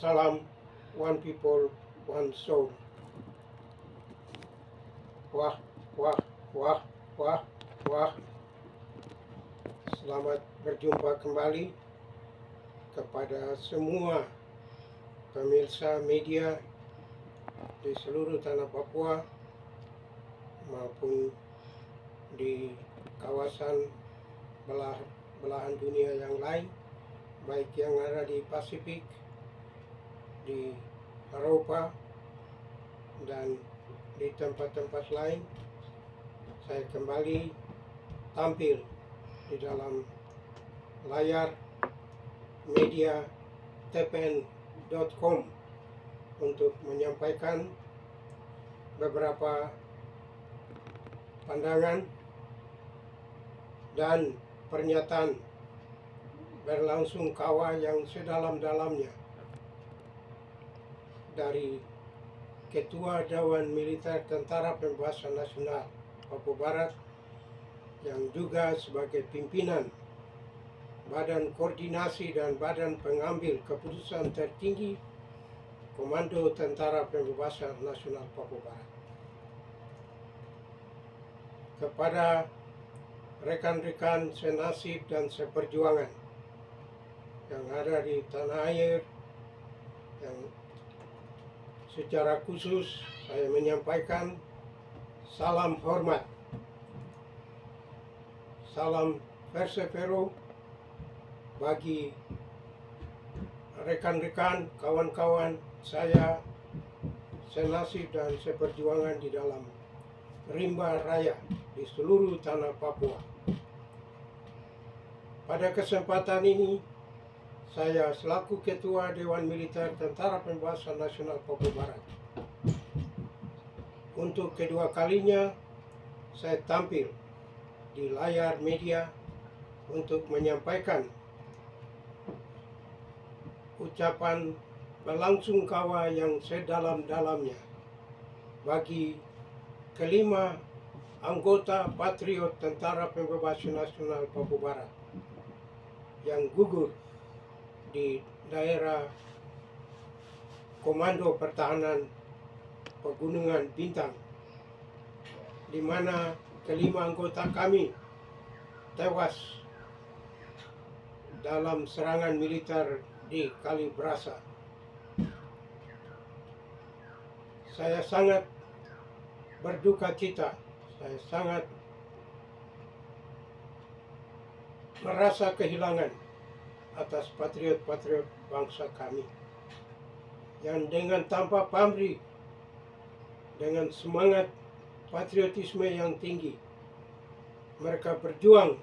Salam, one people, one soul. Wah, wah, wah, wah, wah. Selamat berjumpa kembali kepada semua pemirsa media di seluruh tanah Papua maupun di kawasan belahan dunia yang lain, baik yang ada di Pasifik, di Eropa, dan di tempat-tempat lain. Saya kembali tampil di dalam layar media tpn.com untuk menyampaikan beberapa pandangan dan pernyataan berlangsung kawah yang sedalam-dalamnya dari Ketua Dewan Militer Tentara Pembebasan Nasional Papua Barat yang juga sebagai pimpinan Badan Koordinasi dan Badan Pengambil Keputusan tertinggi Komando Tentara Pembebasan Nasional Papua Barat. Kepada rekan-rekan senasib dan seperjuangan yang ada di tanah air, yang secara khusus saya menyampaikan salam hormat, salam persevero bagi rekan-rekan, kawan-kawan saya senasib dan seperjuangan di dalam rimba raya di seluruh tanah Papua. Pada kesempatan ini, saya selaku Ketua Dewan Militer Tentara Pembebasan Nasional Papua Barat, untuk kedua kalinya saya tampil di layar media untuk menyampaikan ucapan belangsungkawa yang sedalam-dalamnya bagi kelima anggota Patriot Tentara Pembebasan Nasional Papua Barat yang gugur di daerah Komando Pertahanan Pegunungan Bintang, di mana kelima anggota kami tewas dalam serangan militer di Kali Brasa. Saya sangat berduka cita, saya sangat merasa kehilangan atas patriot-patriot bangsa kami yang dengan tanpa pamrih, dengan semangat patriotisme yang tinggi, mereka berjuang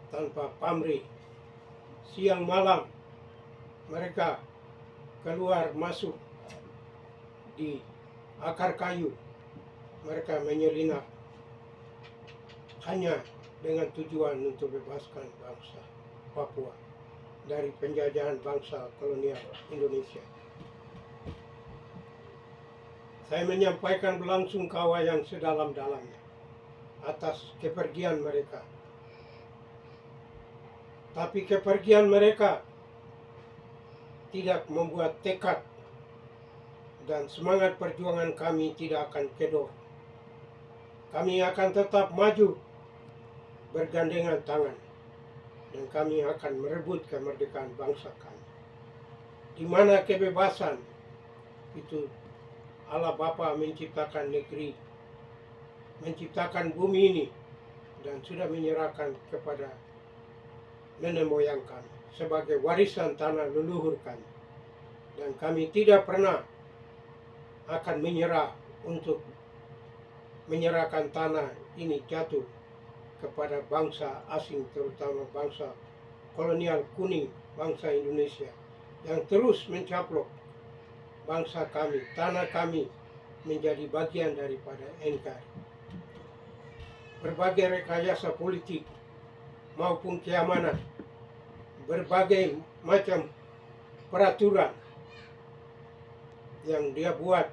tanpa pamrih. Siang malam mereka keluar masuk di akar kayu, mereka menyelinap hanya dengan tujuan untuk bebaskan bangsa Papua dari penjajahan bangsa kolonial Indonesia. Saya menyampaikan belangsungkawa yang sedalam-dalamnya atas kepergian mereka. Tapi kepergian mereka tidak membuat tekad dan semangat perjuangan kami tidak akan kedor. Kami akan tetap maju bergandengan tangan, dan kami akan merebut kemerdekaan bangsa kami, di mana kebebasan itu Allah Bapa menciptakan negeri, menciptakan bumi ini, dan sudah menyerahkan kepada nenek moyang kami sebagai warisan tanah leluhur kami, dan kami tidak pernah akan menyerah untuk menyerahkan tanah ini jatuh kepada bangsa asing, terutama bangsa kolonial kuning, bangsa Indonesia yang terus mencaplok bangsa kami, tanah kami menjadi bagian daripada NKRI. Berbagai rekayasa politik maupun keamanan, berbagai macam peraturan yang dia buat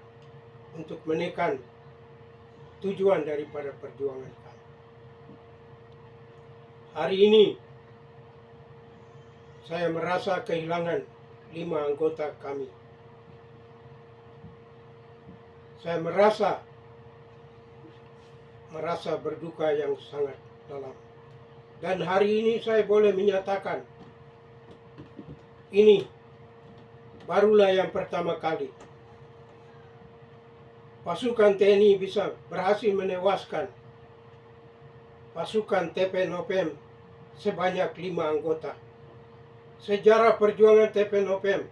untuk menekan tujuan daripada perjuangan kami. Hari ini saya merasa kehilangan 5 anggota kami. Saya merasa berduka yang sangat dalam. Dan hari ini saya boleh menyatakan, ini barulah yang pertama kali pasukan TNI bisa berhasil menewaskan pasukan TP-NOPM sebanyak 5 anggota. Sejarah perjuangan TP-NOPM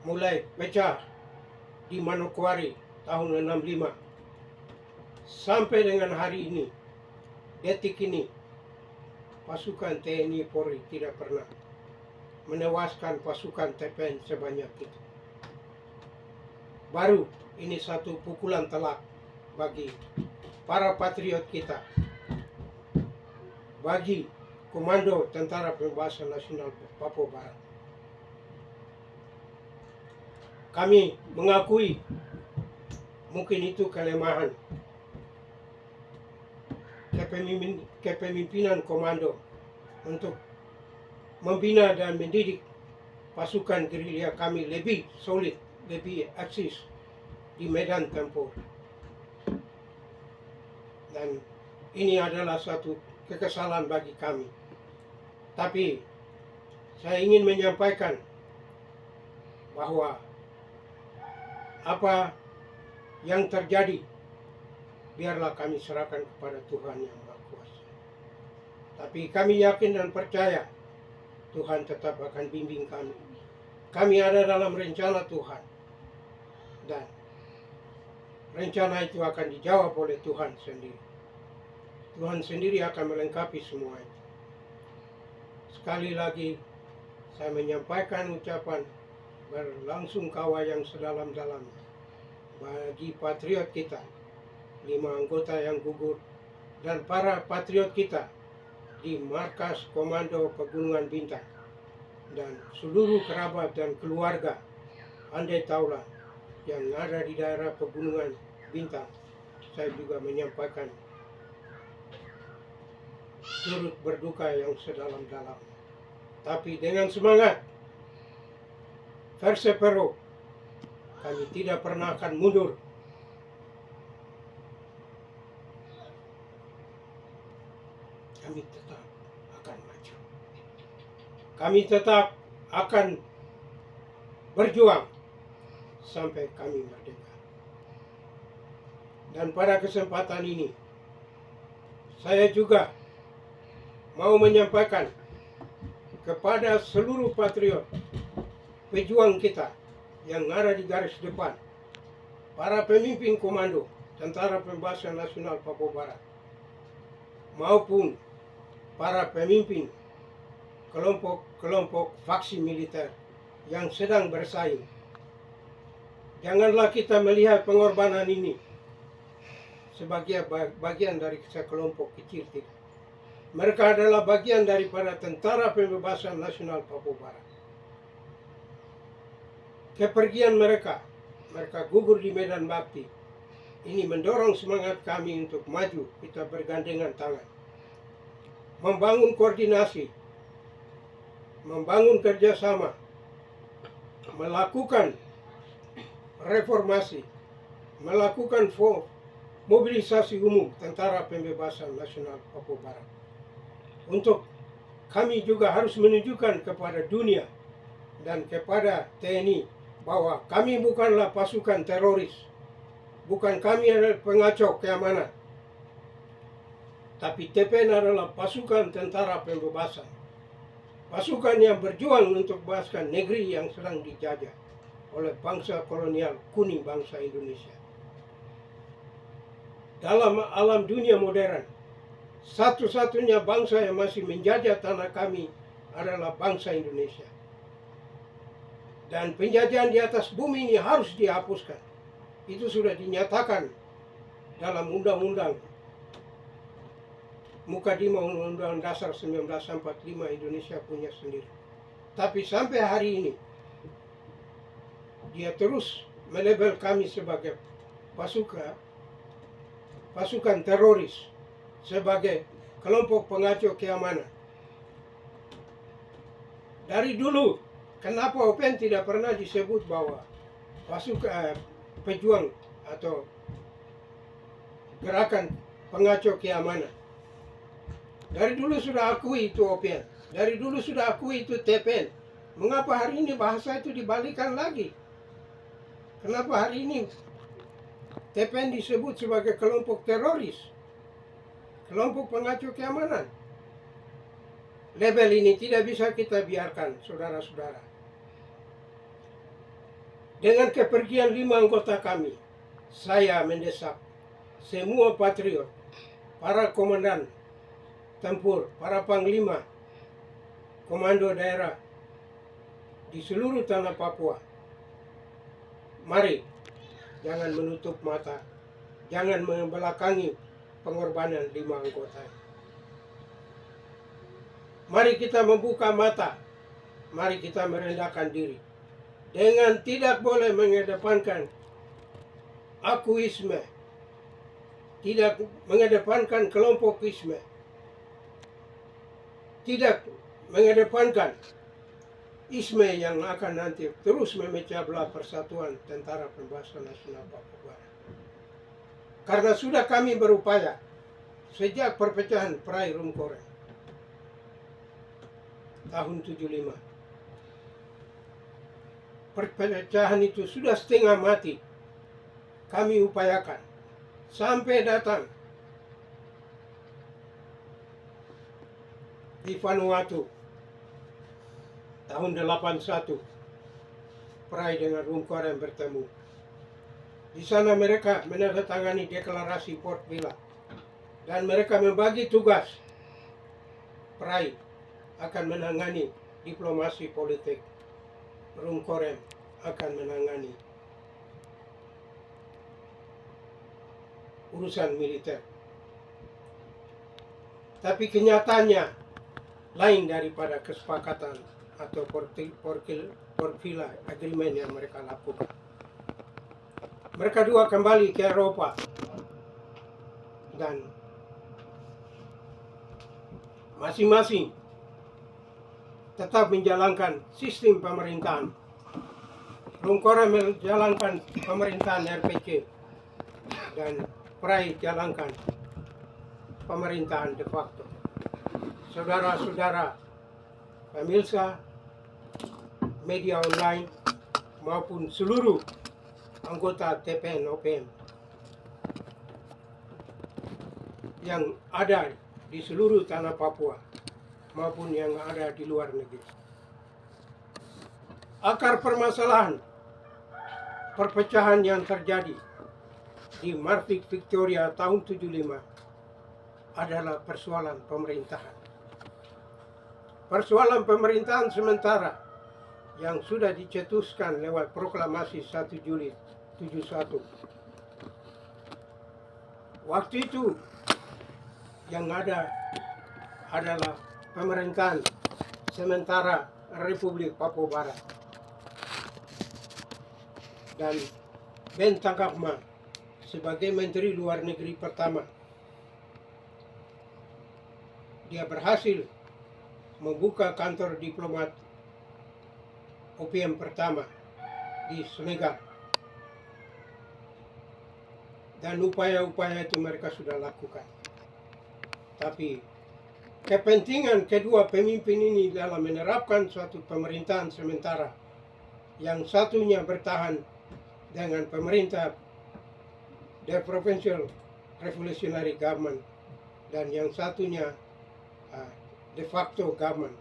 mulai pecah di Manokwari tahun 65 sampai dengan hari ini, detik ini, pasukan TNI Polri tidak pernah menewaskan pasukan TPN sebanyak itu. Baru ini satu pukulan telak bagi para patriot kita, bagi Komando Tentara Pembebasan Nasional Papua Barat. Kami mengakui mungkin itu kelemahan kepemimpinan komando untuk membina dan mendidik pasukan gerilya kami lebih solid, lebih eksis di medan tempur. Dan ini adalah satu kekesalan bagi kami. Tapi saya ingin menyampaikan bahwa apa yang terjadi biarlah kami serahkan kepada Tuhan Yang Maha Kuasa. Tapi kami yakin dan percaya Tuhan tetap akan bimbing kami. Kami ada dalam rencana Tuhan. Dan rencana itu akan dijawab oleh Tuhan sendiri. Tuhan sendiri akan melengkapi semua itu. Sekali lagi saya menyampaikan ucapan berlangsungkawa yang sedalam-dalamnya bagi patriot kita, 5 anggota yang gugur, dan para patriot kita di markas Komando Pegunungan Bintang, dan seluruh kerabat dan keluarga Andai Taula yang ada di daerah Pegunungan Bintang. Saya juga menyampaikan turut berduka yang sedalam-dalam. Tapi dengan semangat Persepero, kami tidak pernah akan mundur. Kami tetap akan maju. Kami tetap akan berjuang sampai kami merdeka. Dan pada kesempatan ini, saya juga mau menyampaikan kepada seluruh patriot, pejuang kita yang ada di garis depan, para pemimpin komando Tentara Pembebasan Nasional Papua Barat, maupun para pemimpin kelompok-kelompok faksi militer yang sedang bersaing. Janganlah kita melihat pengorbanan ini sebagai bagian dari sekelompok kecil tidak. Mereka adalah bagian daripada Tentara Pembebasan Nasional Papua Barat. Kepergian mereka gugur di medan bakti, ini mendorong semangat kami untuk maju. Kita bergandengan tangan, membangun koordinasi, membangun kerjasama, melakukan reformasi, melakukan mobilisasi umum Tentara Pembebasan Nasional Papua Barat. Untuk kami juga harus menunjukkan kepada dunia dan kepada TNI bahwa kami bukanlah pasukan teroris, bukan kami adalah pengacau keamanan, tapi TPN adalah pasukan tentara pembebasan, pasukan yang berjuang untuk membebaskan negeri yang sedang dijajah oleh bangsa kolonial kuning bangsa Indonesia. Dalam alam dunia modern, satu-satunya bangsa yang masih menjajah tanah kami adalah bangsa Indonesia. Dan penjajahan di atas bumi ini harus dihapuskan. Itu sudah dinyatakan dalam Undang-Undang Mukadimah Undang-Undang Dasar 1945 Indonesia punya sendiri. Tapi sampai hari ini dia terus melabel kami sebagai pasukan teroris, sebagai kelompok pengacau keamanan. Dari dulu Kenapa OPM tidak pernah disebut bahwa pejuang atau gerakan pengacau keamanan? Dari dulu sudah akui itu OPM, dari dulu sudah akui itu TPN. Mengapa hari ini bahasa itu dibalikan lagi? Kenapa hari ini TPN disebut sebagai kelompok teroris, kelompok pengacau keamanan? Label ini tidak bisa kita biarkan, saudara-saudara. Dengan kepergian 5 anggota kami, saya mendesak semua patriot, para komandan tempur, para panglima, komando daerah di seluruh tanah Papua. Mari, jangan menutup mata, jangan membelakangi pengorbanan 5 anggota. Mari kita membuka mata, mari kita merendahkan diri. Dengan tidak boleh mengedepankan akuisme, tidak mengedepankan kelompokisme, tidak mengedepankan isme yang akan nanti terus memecah belah persatuan Tentara Pembebasan Nasional Papua Barat. Karena sudah kami berupaya sejak perpecahan Prai Rumkorem tahun 75. Perpecahan itu sudah setengah mati. Kami upayakan sampai datang di Vanuatu tahun 81. Prai dengan Rumkorem bertemu. Di sana mereka menandatangani deklarasi Port Vila dan mereka membagi tugas. Prai akan menangani diplomasi politik, Rumkorem akan menangani urusan militer. Tapi kenyataannya lain daripada kesepakatan atau Port Vila agreement yang mereka lakukan. Mereka dua kembali ke Eropa dan masing-masing tetap menjalankan sistem pemerintahan. Rumkorem menjalankan pemerintahan RPC dan Prai jalankan pemerintahan de facto. Saudara-saudara pemirsa media online maupun seluruh anggota TPN OPM yang ada di seluruh tanah Papua maupun yang ada di luar negeri. Akar permasalahan perpecahan yang terjadi di Marfik Victoria tahun 75 adalah persoalan pemerintahan. Persoalan pemerintahan sementara yang sudah dicetuskan lewat proklamasi 1 Juli 71. Waktu itu yang ada adalah pemerintahan sementara Republik Papua Barat. Dan Ben Tangkapma sebagai Menteri Luar Negeri pertama. Dia berhasil membuka kantor diplomat OPM pertama di Senegal. Dan upaya-upaya itu mereka sudah lakukan. Tapi kepentingan kedua pemimpin ini dalam menerapkan suatu pemerintahan sementara, yang satunya bertahan dengan pemerintah The Provincial Revolutionary Government dan yang satunya de facto government.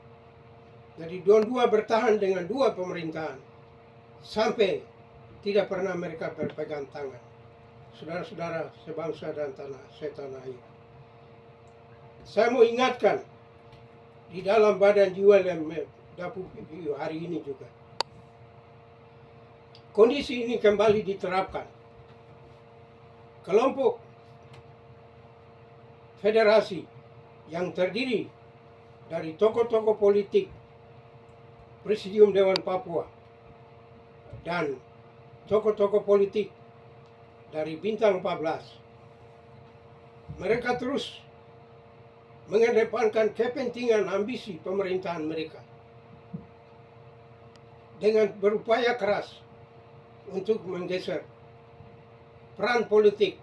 Jadi dua-dua bertahan dengan dua pemerintahan sampai tidak pernah mereka berpegang tangan. Saudara-saudara sebangsa dan setanah air. Saya mau ingatkan di dalam badan ULM Dapu hari ini juga. Kondisi ini kembali diterapkan. Kelompok federasi yang terdiri dari tokoh-tokoh politik Presidium Dewan Papua dan tokoh-tokoh politik dari Bintang 14. Mereka terus mengedepankan kepentingan ambisi pemerintahan mereka. dengan berupaya keras untuk menggeser peran politik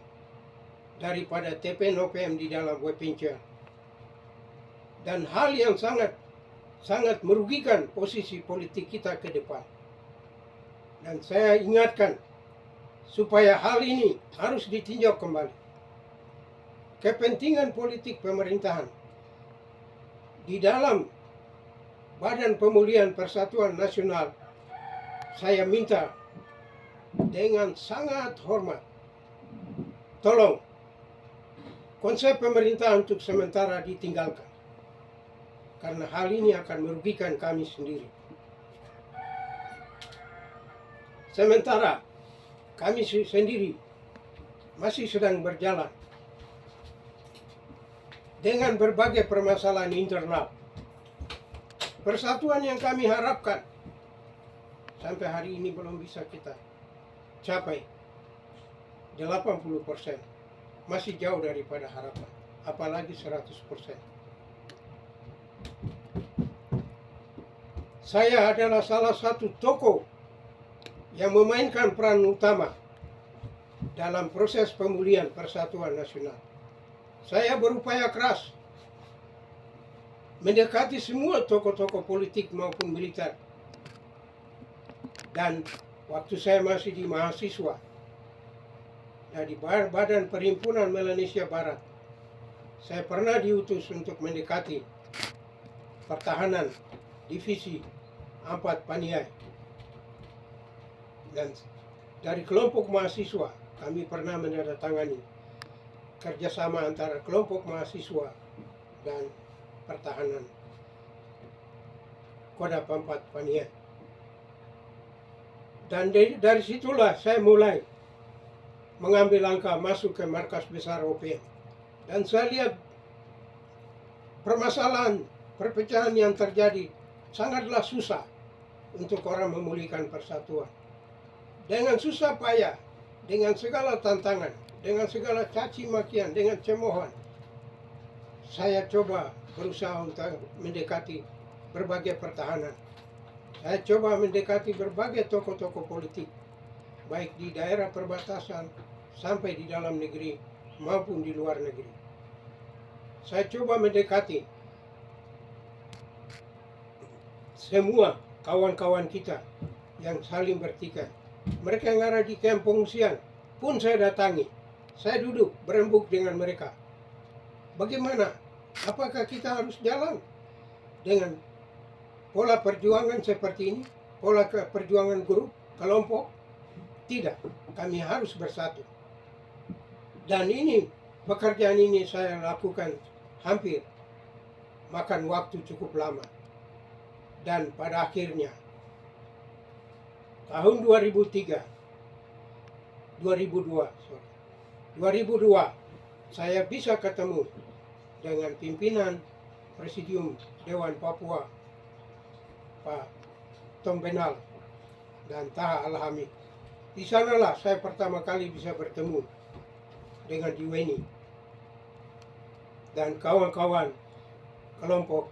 daripada TPNOPM di dalam Wepincia. Dan hal yang sangat merugikan posisi politik kita ke depan. Dan saya ingatkan supaya hal ini harus ditinjau kembali. Kepentingan politik pemerintahan di dalam Badan Pemulihan Persatuan Nasional, saya minta dengan sangat hormat, tolong konsep pemerintahan untuk sementara ditinggalkan, karena hal ini akan merugikan kami sendiri. Sementara kami sendiri masih sedang berjalan dengan berbagai permasalahan internal. Persatuan yang kami harapkan sampai hari ini belum bisa kita capai 80%. Masih jauh daripada harapan, apalagi 100%. Saya adalah salah satu tokoh yang memainkan peran utama dalam proses pemulihan persatuan nasional. Saya berupaya keras mendekati semua tokoh-tokoh politik maupun militer. Dan waktu saya masih di mahasiswa, di Badan Perhimpunan Melanesia Barat, saya pernah diutus untuk mendekati pertahanan divisi 4 Paniai. Dan dari kelompok mahasiswa, kami pernah menandatangani kerjasama antara kelompok mahasiswa dan pertahanan Kodam 4 Paniai. Dan dari situlah saya mulai mengambil langkah masuk ke markas besar OPM. Dan saya lihat permasalahan perpecahan yang terjadi sangatlah susah untuk orang memulihkan persatuan. Dengan susah payah, dengan segala tantangan, dengan segala caci makian, dengan cemoohan, saya coba berusaha untuk mendekati berbagai pertahanan. Saya coba mendekati berbagai tokoh-tokoh politik, baik di daerah perbatasan sampai di dalam negeri maupun di luar negeri. Saya coba mendekati semua kawan-kawan kita yang saling bertikai. Mereka yang ada di kamp pengungsian pun saya datangi. Saya duduk berembuk dengan mereka. Bagaimana? Apakah kita harus jalan dengan pola perjuangan seperti ini? Pola perjuangan grup, kelompok? Tidak. Kami harus bersatu. Dan ini, pekerjaan ini saya lakukan hampir makan waktu cukup lama. Dan pada akhirnya tahun 2002 saya bisa ketemu dengan pimpinan Presidium Dewan Papua, Pak Tom Benal dan Taha Alhamid. Di sanalah saya pertama kali bisa bertemu dengan Diweni dan kawan-kawan kelompok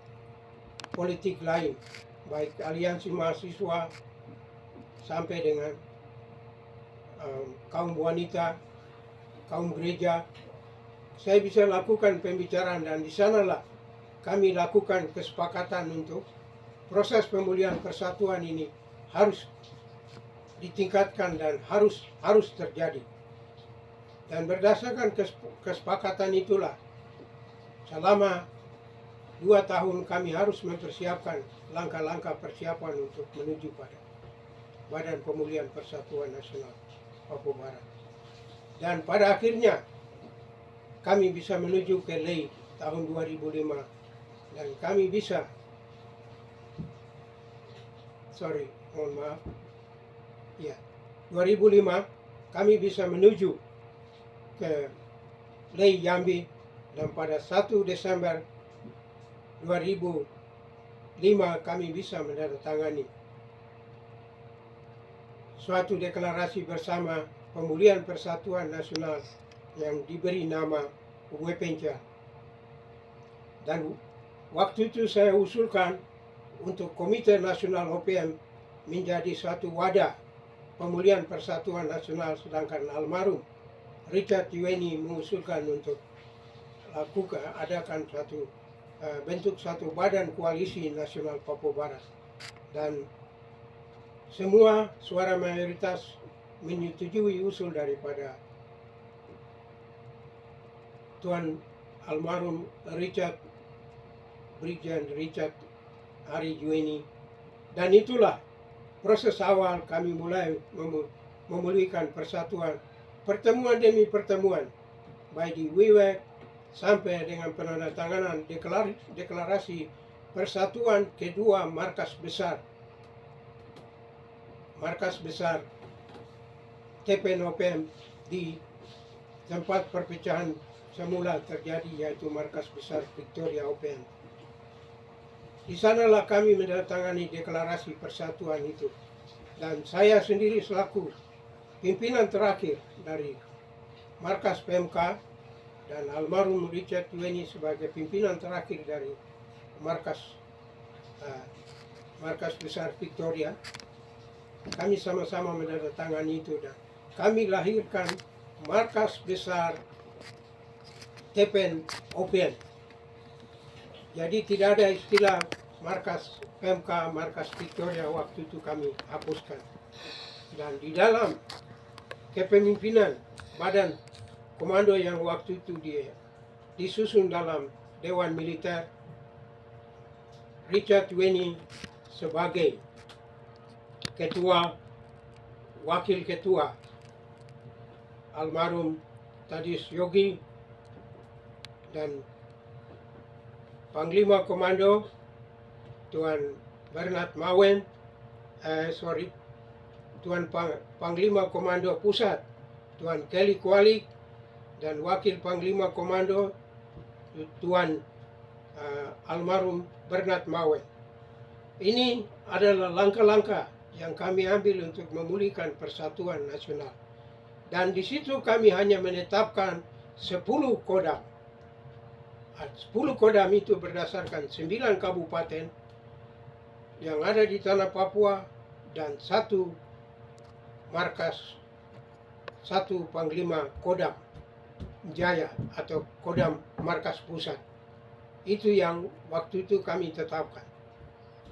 politik lain, baik aliansi mahasiswa sampai dengan kaum wanita, kaum gereja. Saya bisa lakukan pembicaraan dan di sanalah kami lakukan kesepakatan untuk proses pemulihan persatuan ini harus ditingkatkan dan harus terjadi. Dan berdasarkan kesepakatan itulah selama 2 tahun kami harus mempersiapkan langkah-langkah persiapan untuk menuju pada Badan Pemulihan Persatuan Nasional Papua Barat. Dan pada akhirnya kami bisa menuju ke Lei tahun 2005 dan kami bisa, mohon maaf, 2005 kami bisa menuju ke Lei Jambi dan pada 1 Desember 2005 kami bisa menandatangani suatu deklarasi bersama pemulihan persatuan nasional yang diberi nama Wepincia. Dan waktu itu saya usulkan untuk Komite Nasional OPM menjadi suatu wadah pemulihan persatuan nasional, sedangkan almarhum Richard Yuweni mengusulkan untuk adakan bentuk satu badan koalisi nasional Papua Barat, dan semua suara mayoritas menyetujui usul daripada Tuan almarhum Brigjen Richard Ari Yuweni, dan itulah proses awal kami mulai memulihkan persatuan, pertemuan demi pertemuan, baik di WIWEC sampai dengan penandatanganan deklarasi persatuan kedua markas besar TPNOPM di tempat perpecahan semula terjadi, yaitu markas besar Victoria OPM. Di sanalah kami menandatangani deklarasi persatuan itu, dan saya sendiri selaku pimpinan terakhir dari markas PMK dan almarhum Richard Yuweni sebagai pimpinan terakhir dari markas besar Victoria. Kami sama-sama menandatangani itu dan kami lahirkan markas besar TPN OPM. Jadi tidak ada istilah markas PMK, markas Victoria, waktu itu kami hapuskan. Dan di dalam kepemimpinan badan komando yang waktu itu disusun dalam Dewan Militer, Richard Yuweni sebagai ketua, wakil ketua almarhum Tadis Yogi, dan Panglima Komando Tuan Bernard Mawen, Panglima Komando Pusat Tuan Kelly Kualik, dan Wakil Panglima Komando Tuan almarhum Bernard Mawen. Ini adalah langkah-langkah yang kami ambil untuk memulihkan persatuan nasional. Dan di situ kami hanya menetapkan 10 kodam. 10 kodam itu berdasarkan 9 kabupaten yang ada di tanah Papua dan 1 markas, 1 panglima kodam Jaya atau kodam markas pusat. Itu yang waktu itu kami tetapkan.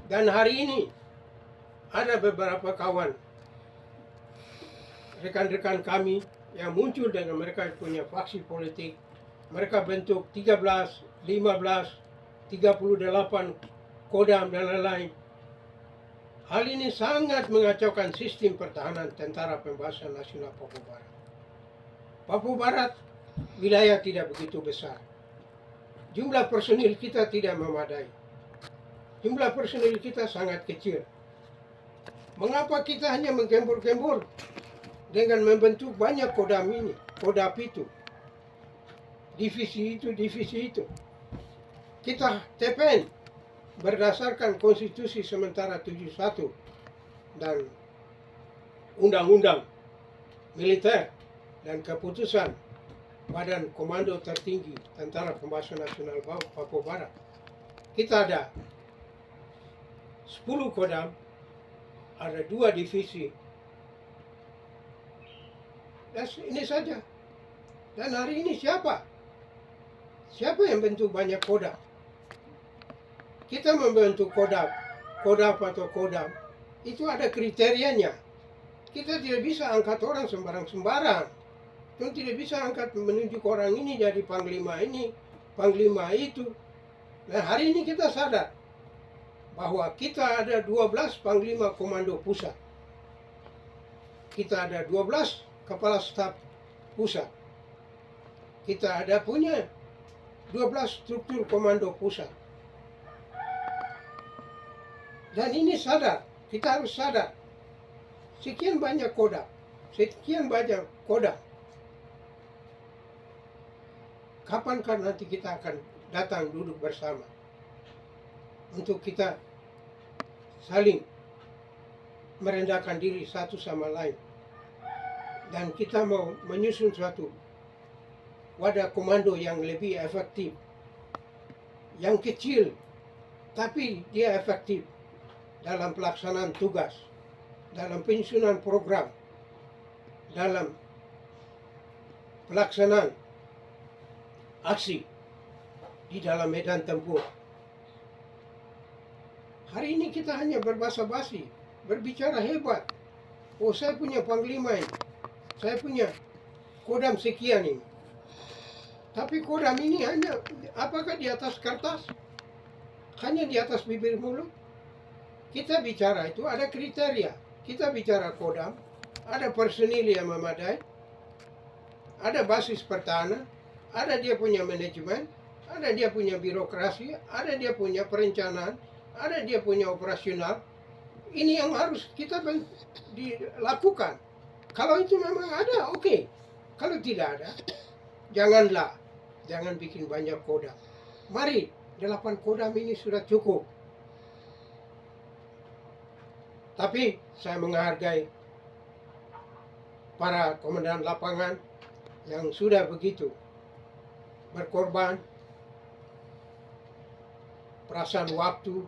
Dan hari ini ada beberapa kawan, rekan-rekan kami yang muncul dengan mereka punya faksi politik. Mereka bentuk 13, 15, 38 kodam dan lain-lain. Hal ini sangat mengacaukan sistem pertahanan Tentara Pembebasan Nasional Papua Barat. Papua Barat wilayah tidak begitu besar. Jumlah personil kita tidak memadai. Jumlah personil kita sangat kecil. Mengapa kita hanya menggembur-gembur dengan membentuk banyak kodam ini, kodam itu, divisi itu. Kita TPN berdasarkan konstitusi sementara 71 dan undang-undang militer dan keputusan Badan Komando Tertinggi Tentara Pembebasan Nasional Papua Barat. Kita ada 10 kodam, ada 2 divisi. Dan ini saja. Dan hari ini siapa? Siapa yang bentuk banyak kodam? Kita membentuk kodam atau kodam, itu ada kriterianya. Kita tidak bisa angkat orang sembarang-sembarang. Kita tidak bisa angkat menunjuk orang ini jadi panglima ini, panglima itu. Nah, hari ini kita sadar bahwa kita ada 12 panglima komando pusat. Kita ada 12 kepala staf pusat. Kita ada punya 12 struktur komando pusat. Dan ini sadar, kita harus sadar. Sekian banyak kodam, kapankah nanti kita akan datang duduk bersama untuk kita saling merendahkan diri satu sama lain, dan kita mau menyusun suatu wadah komando yang lebih efektif, yang kecil tapi dia efektif dalam pelaksanaan tugas dalam penyusunan program, dalam pelaksanaan aksi di dalam medan tempur. Hari ini kita hanya berbahasa basi, berbicara hebat. Oh, saya punya panglima ini, saya punya kodam sekian ini. Tapi kodam ini hanya, apakah di atas kertas? Hanya di atas bibir mulut? Kita bicara itu ada kriteria. Kita bicara kodam, ada personil yang memadai, ada basis pertahanan, ada dia punya manajemen, ada dia punya birokrasi, ada dia punya perencanaan, ada dia punya operasional. Ini yang harus kita dilakukan. Kalau itu memang ada, oke. Kalau tidak ada, jangan bikin banyak kodam. Mari, 8 kodam ini sudah cukup. Tapi saya menghargai para komandan lapangan yang sudah begitu berkorban, perasaan waktu,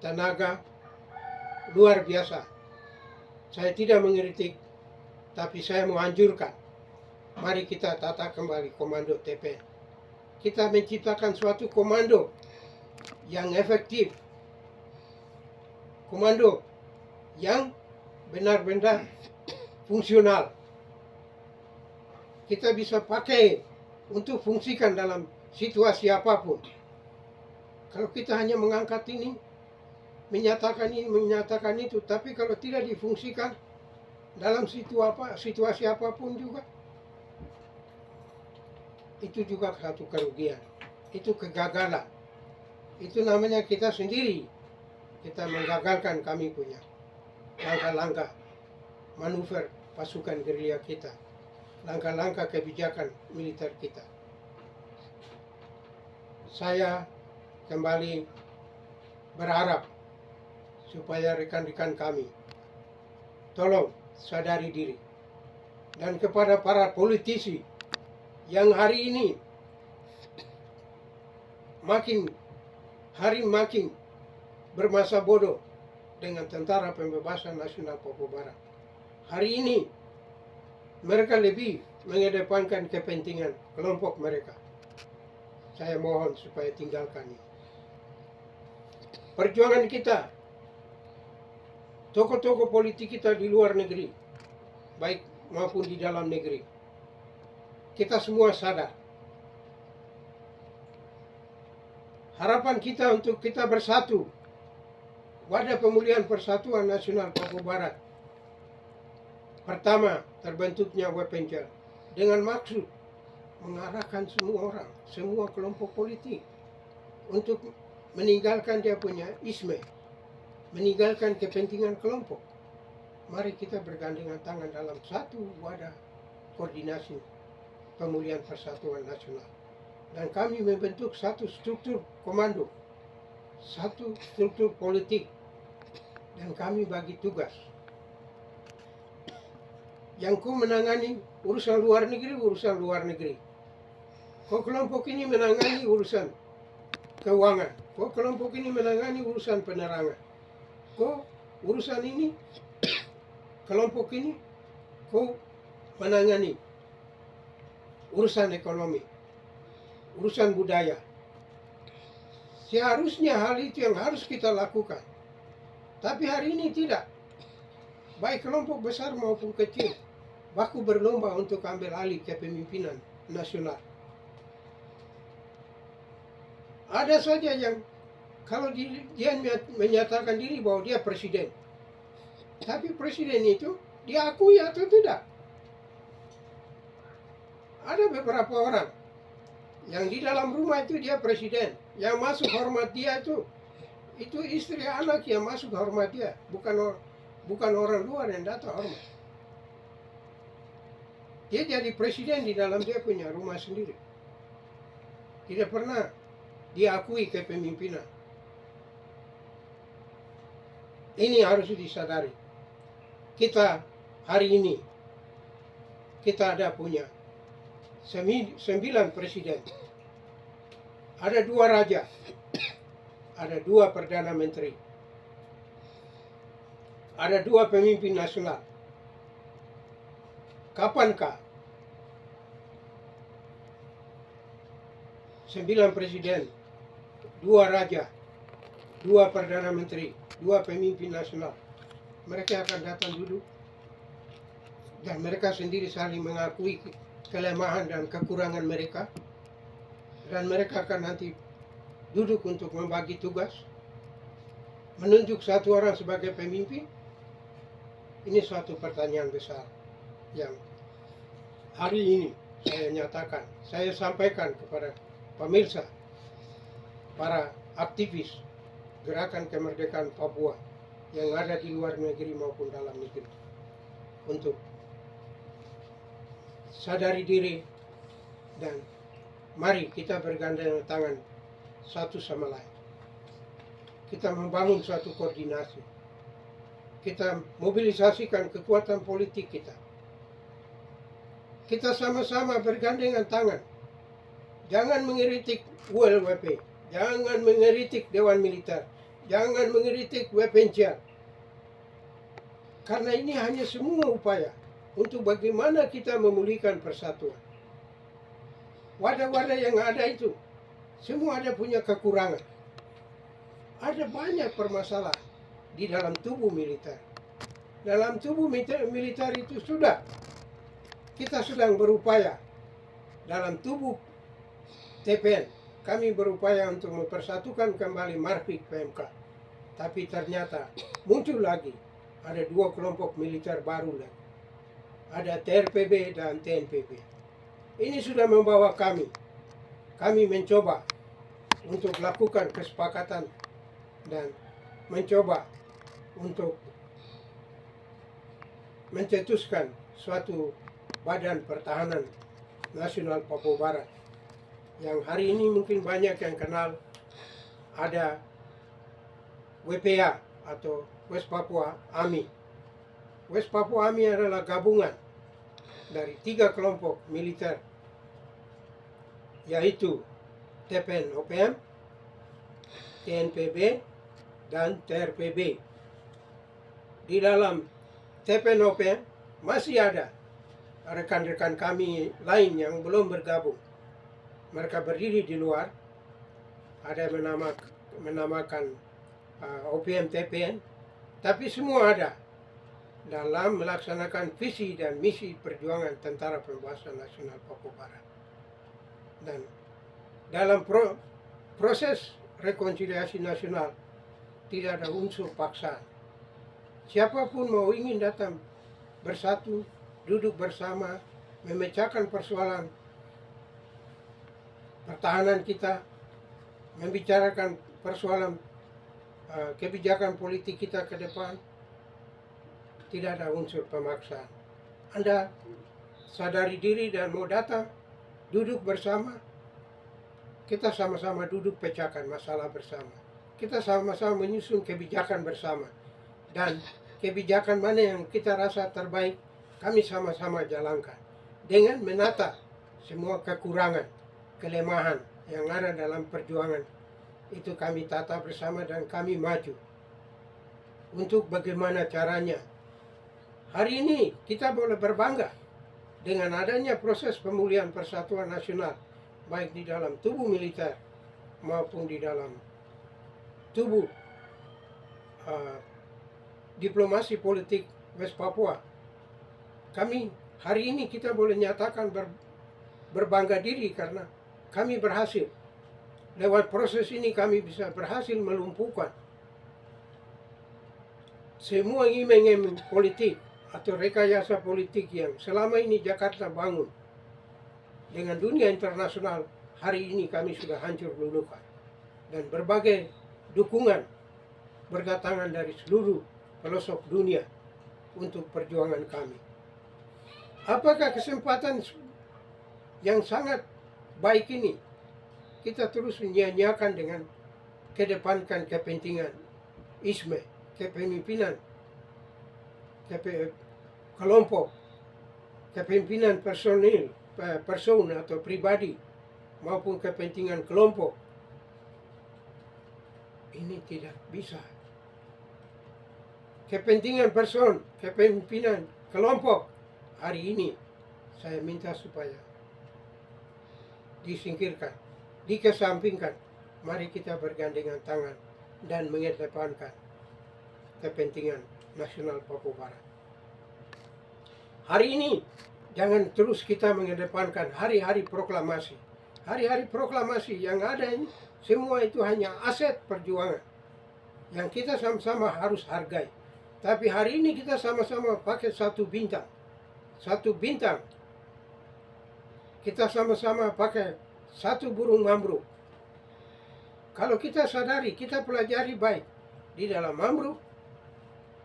tenaga, luar biasa. Saya tidak mengkritik, tapi saya menganjurkan. Mari kita tata kembali komando TPN. Kita menciptakan suatu komando yang efektif. Komando yang benar-benar fungsional. Kita bisa pakai untuk fungsikan dalam situasi apapun. Kalau kita hanya mengangkat ini, menyatakan itu, tapi kalau tidak difungsikan dalam situasi apapun juga, itu juga satu kerugian, itu kegagalan. Itu namanya kita sendiri, kita menggagalkan kami punya langkah-langkah manuver pasukan gerilya kita, langkah-langkah kebijakan militer kita. Saya kembali berharap supaya rekan-rekan kami tolong sadari diri. Dan kepada para politisi yang hari ini makin bermasa bodoh dengan Tentara Pembebasan Nasional Papua Barat. Hari ini mereka lebih mengedepankan kepentingan kelompok mereka. Saya mohon supaya tinggalkan ini. Perjuangan kita, tokoh-tokoh politik kita di luar negeri, baik maupun di dalam negeri, kita semua sadar. Harapan kita untuk kita bersatu. Wadah Pemulihan Persatuan Nasional Papua Barat. Pertama, terbentuknya Wepencel dengan maksud mengarahkan semua orang, semua kelompok politik untuk meninggalkan dia punya isme, meninggalkan kepentingan kelompok. Mari kita bergandengan tangan dalam satu wadah koordinasi Pemulihan Persatuan Nasional. Dan kami membentuk satu struktur komando, satu struktur politik, dan kami bagi tugas. Yang ku menangani urusan luar negeri. Kau kelompok ini menangani urusan keuangan. Kau kelompok ini menangani urusan penerangan. Kau urusan ini, kelompok ini, kau menangani urusan ekonomi, urusan budaya. Seharusnya hal itu yang harus kita lakukan. Tapi hari ini tidak. Baik kelompok besar maupun kecil, baku berlomba untuk ambil alih kepemimpinan nasional. Ada saja yang kalau dia menyatakan diri bahwa dia presiden, tapi presiden itu diakui atau tidak? Ada beberapa orang yang di dalam rumah itu dia presiden, yang masuk hormat dia itu istri anak yang masuk hormat dia, bukan orang luar yang datang hormat. Dia jadi presiden di dalam dia punya rumah sendiri. Tidak pernah diakui kepemimpinan. Ini harus disadari. Kita hari ini, kita ada punya 9 presiden. Ada 2 raja. Ada 2 perdana menteri. ada 2 pemimpin nasional. Kapankah 9 presiden, 2 raja, 2 perdana menteri, 2 pemimpin nasional, mereka akan datang duduk dan mereka sendiri saling mengakui kelemahan dan kekurangan mereka, dan mereka akan nanti duduk untuk membagi tugas, menunjuk satu orang sebagai pemimpin. Ini suatu pertanyaan besar yang hari ini saya nyatakan, saya sampaikan kepada pemirsa, para aktivis Gerakan Kemerdekaan Papua yang ada di luar negeri maupun dalam negeri, untuk sadari diri dan mari kita bergandengan tangan satu sama lain. Kita membangun suatu koordinasi. Kita mobilisasikan kekuatan politik kita. Kita sama-sama bergandengan tangan. Jangan mengkritik ULWP, jangan mengkritik Dewan Militer, jangan mengkritik Wepenchat. Karena ini hanya semua upaya untuk bagaimana kita memulihkan persatuan. Wadah-wadah yang ada itu, semua ada punya kekurangan. Ada banyak permasalahan di dalam tubuh militer. Dalam tubuh militer itu kita sedang berupaya. Dalam tubuh TPN, kami berupaya untuk mempersatukan kembali Marfik PMK. Tapi ternyata muncul lagi, ada 2 kelompok militer baru lagi. Ada TRPB dan TNPB. Ini sudah membawa kami mencoba untuk lakukan kesepakatan dan mencoba untuk mencetuskan suatu Badan Pertahanan Nasional Papua Barat, yang hari ini mungkin banyak yang kenal. Ada WPA atau West Papua Army. West Papua Army adalah gabungan dari 3 kelompok militer, yaitu TPN OPM, TNPB, dan TRPB. Di dalam TPN OPM masih ada rekan-rekan kami lain yang belum bergabung. Mereka berdiri di luar, ada yang menamakan OPM TPN, tapi semua ada dalam melaksanakan visi dan misi perjuangan Tentara Pembebasan Nasional Papua Barat. Dan dalam proses rekonsiliasi nasional tidak ada unsur paksaan. Siapapun mau ingin datang bersatu, duduk bersama, memecahkan persoalan pertahanan kita, membicarakan persoalan kebijakan politik kita ke depan, tidak ada unsur pemaksaan. Anda sadari diri dan mau datang, duduk bersama, kita sama-sama duduk pecahkan masalah bersama. Kita sama-sama menyusun kebijakan bersama. Dan kebijakan mana yang kita rasa terbaik, kami sama-sama jalankan. Dengan menata semua kekurangan, kelemahan yang ada dalam perjuangan, itu kami tata bersama dan kami maju. Untuk bagaimana caranya. Hari ini kita boleh berbangga dengan adanya proses pemulihan persatuan nasional, baik di dalam tubuh militer maupun di dalam tubuh diplomasi politik West Papua. Kami hari ini kita boleh nyatakan berbangga diri karena kami berhasil. Lewat proses ini kami bisa berhasil melumpuhkan semua iming-iming politik atau rekayasa politik yang selama ini Jakarta bangun dengan dunia internasional. Hari ini kami sudah hancur luluhkan, dan berbagai dukungan berdatangan dari seluruh pelosok dunia untuk perjuangan kami. Apakah kesempatan yang sangat baik ini kita terus menyia-nyiakan dengan kedepankan kepentingan ISME, kepemimpinan kelompok, kepemimpinan person atau pribadi maupun kepentingan kelompok? Ini tidak bisa. kepentingan person, kepemimpinan kelompok, hari ini saya minta supaya disingkirkan, dikesampingkan. Mari kita bergandengan tangan dan mengedepankan kepentingan nasional Papua Barat. Hari ini jangan terus kita mengedepankan hari-hari proklamasi. Hari-hari proklamasi yang ada ini semua itu hanya aset perjuangan yang kita sama-sama harus hargai. Tapi hari ini kita sama-sama pakai satu bintang. Satu bintang. Kita sama-sama pakai satu burung mambruk. Kalau kita sadari, kita pelajari baik. Di dalam mambruk,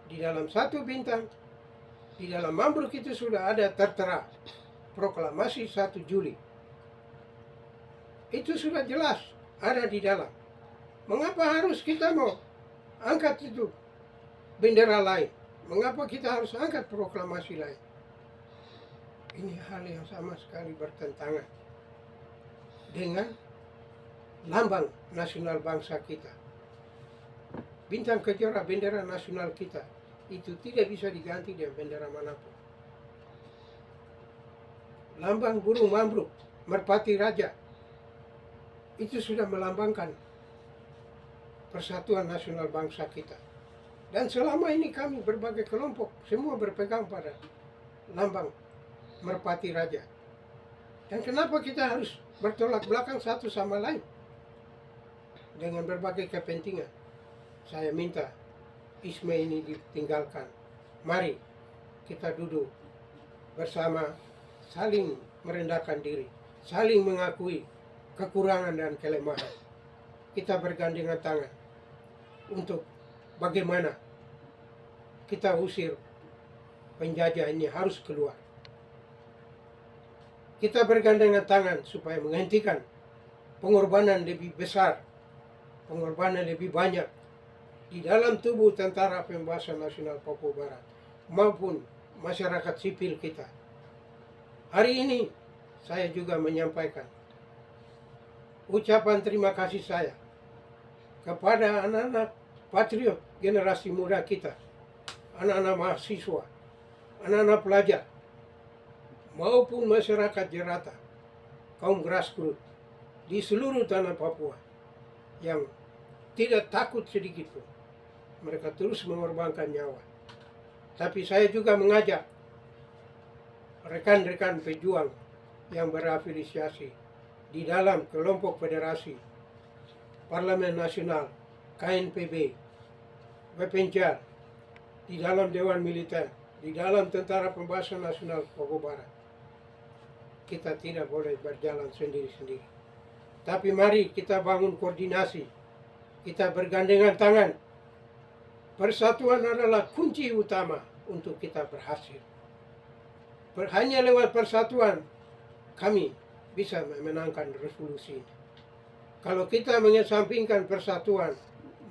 di dalam satu bintang, di dalam mambruk itu sudah ada tertera proklamasi 1 Juli. Itu sudah jelas ada di dalam. Mengapa harus kita mau angkat itu bendera lain? Mengapa kita harus angkat proklamasi lain? Ini hal yang sama sekali bertentangan dengan lambang nasional bangsa kita. Bintang kejora bendera nasional kita itu tidak bisa diganti dengan bendera manapun. Lambang burung mambruk, merpati raja, itu sudah melambangkan persatuan nasional bangsa kita. Dan selama ini kami berbagai kelompok semua berpegang pada lambang merpati raja. Dan kenapa kita harus bertolak belakang satu sama lain dengan berbagai kepentingan? Saya minta isme ini ditinggalkan. Mari kita duduk bersama, saling merendahkan diri, saling mengakui kekurangan dan kelemahan. Kita bergandengan tangan untuk bagaimana kita usir penjajah ini harus keluar. Kita bergandengan tangan supaya menghentikan pengorbanan lebih besar, pengorbanan lebih banyak di dalam tubuh Tentara Pembebasan Nasional Papua Barat maupun masyarakat sipil kita. Hari ini saya juga menyampaikan ucapan terima kasih saya kepada anak-anak patriot generasi muda kita, anak-anak mahasiswa, anak-anak pelajar, maupun masyarakat jerata, kaum grassroots di seluruh tanah Papua yang tidak takut sedikit pun. Mereka terus mengorbankan nyawa. Tapi saya juga mengajak rekan-rekan pejuang yang berafiliasi di dalam kelompok federasi, Parlemen Nasional, KNPB, Bepengcal, di dalam Dewan Militer, di dalam Tentara Pembebasan Nasional Papua Barat. Kita tidak boleh berjalan sendiri-sendiri. Tapi mari kita bangun koordinasi. Kita bergandengan tangan. Persatuan adalah kunci utama untuk kita berhasil. Hanya lewat persatuan kami bisa memenangkan revolusi ini. Kalau kita mengesampingkan persatuan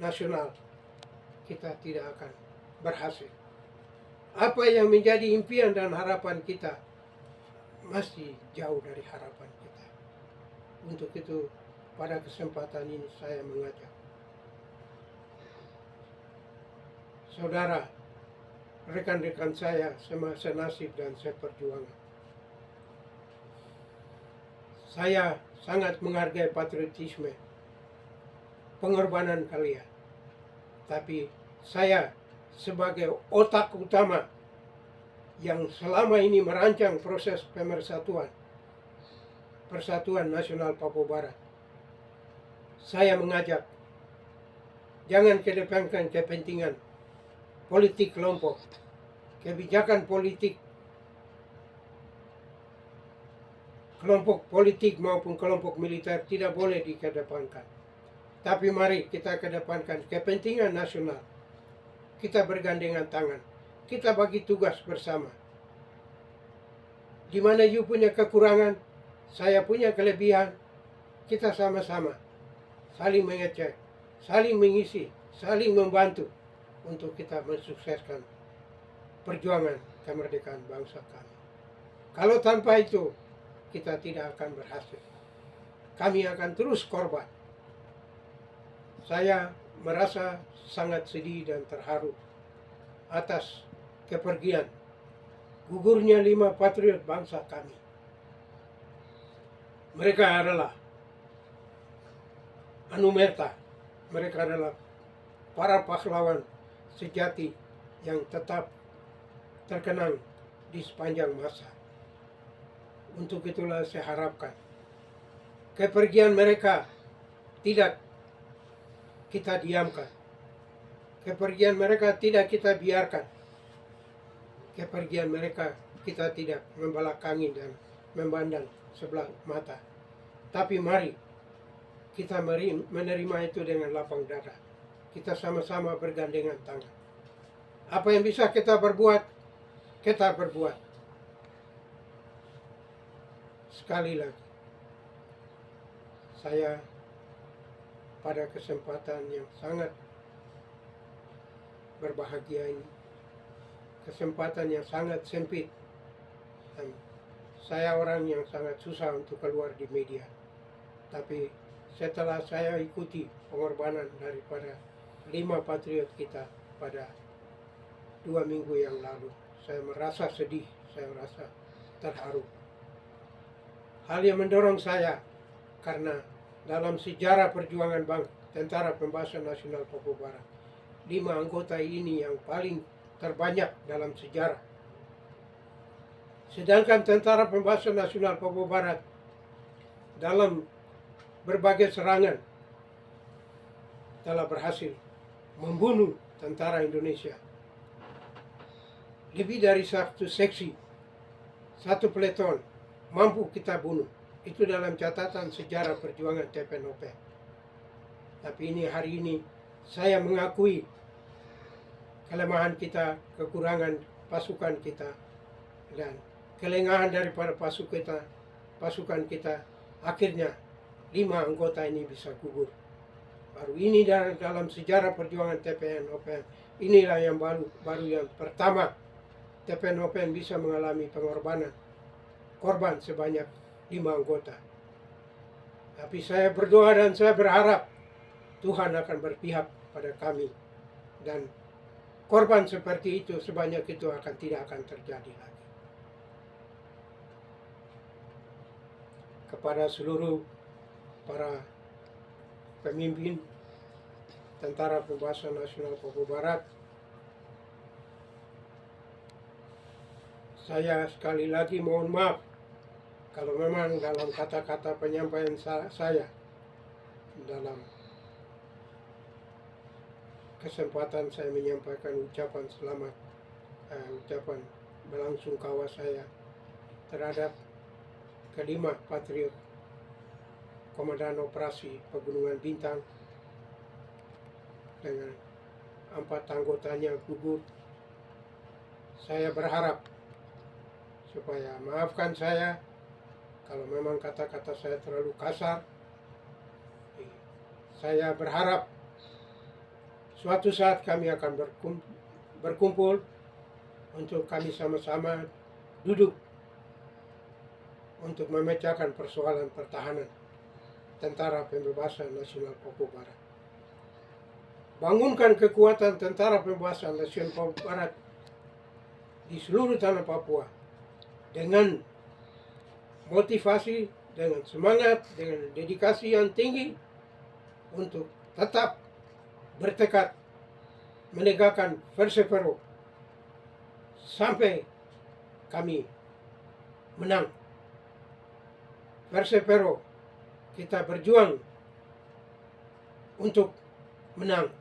nasional, kita tidak akan berhasil. Apa yang menjadi impian dan harapan kita masih jauh dari harapan kita. Untuk itu, pada kesempatan ini saya mengajak saudara, rekan-rekan saya senasib dan seperjuangan. Saya sangat menghargai patriotisme, pengorbanan kalian. Tapi saya sebagai otak utama yang selama ini merancang proses Persatuan Nasional Papua Barat, saya mengajak jangan kedepankan kepentingan politik kelompok, kebijakan politik kelompok politik maupun kelompok militer tidak boleh dikedepankan. Tapi mari kita kedepankan kepentingan nasional. Kita bergandengan tangan. Kita bagi tugas bersama. Di mana you punya kekurangan, saya punya kelebihan, kita sama-sama saling mengecek, saling mengisi, saling membantu untuk kita mensukseskan perjuangan kemerdekaan bangsa kami. Kalau tanpa itu, kita tidak akan berhasil. Kami akan terus korban. Saya merasa sangat sedih dan terharu atas kepergian gugurnya 5 patriot bangsa kami. Mereka adalah Anumerta, mereka adalah para pahlawan sejati yang tetap terkenang di sepanjang masa. Untuk itulah saya harapkan kepergian mereka tidak kita diamkan. Kepergian mereka tidak kita biarkan. Kepergian mereka kita tidak membelakangi dan memandang sebelah mata. Tapi mari kita menerima itu dengan lapang dada. Kita sama-sama bergandengan tangan. Apa yang bisa kita berbuat, kita berbuat. Sekali lagi, saya pada kesempatan yang sangat berbahagia ini, kesempatan yang sangat sempit, dan saya orang yang sangat susah untuk keluar di media. Tapi setelah saya ikuti pengorbanan daripada 5 patriot kita pada 2 minggu yang lalu, saya merasa sedih, saya merasa terharu. Hal yang mendorong saya karena dalam sejarah perjuangan Tentara Pembebasan Nasional Papua Barat, 5 anggota ini yang paling terbanyak dalam sejarah. Sedangkan Tentara Pembebasan Nasional Papua Barat dalam berbagai serangan telah berhasil membunuh tentara Indonesia. Lebih dari 1 seksi, 1 peleton mampu kita bunuh. Itu dalam catatan sejarah perjuangan TPNOP. Tapi hari ini saya mengakui kelemahan kita, kekurangan pasukan kita, dan kelengahan daripada pasukan kita. Akhirnya 5 anggota ini bisa gugur. Baru ini dalam sejarah perjuangan TPNOP, inilah yang baru yang pertama TPNOP bisa mengalami pengorbanan korban sebanyak 5 anggota. Tapi saya berdoa dan saya berharap Tuhan akan berpihak pada kami, dan korban seperti itu sebanyak itu tidak akan terjadi lagi. Kepada seluruh para pemimpin Tentara Pembebasan Nasional Papua Barat, saya sekali lagi mohon maaf kalau memang dalam kata-kata penyampaian saya dalam kesempatan saya menyampaikan ucapan selamat, ucapan belasungkawa saya terhadap kelima patriot Komandan Operasi Pegunungan Bintang dengan 4 anggotanya gugur. Saya berharap supaya maafkan saya kalau memang kata-kata saya terlalu kasar. Saya berharap suatu saat kami akan berkumpul untuk kami sama-sama duduk untuk memecahkan persoalan pertahanan Tentara Pembebasan Nasional Papua Barat. Bangunkan kekuatan Tentara Pembebasan Nasional Papua Barat di seluruh tanah Papua dengan motivasi, dengan semangat, dengan dedikasi yang tinggi untuk tetap bertekad menegakkan persepero sampai kami menang. Persepero, kita berjuang untuk menang.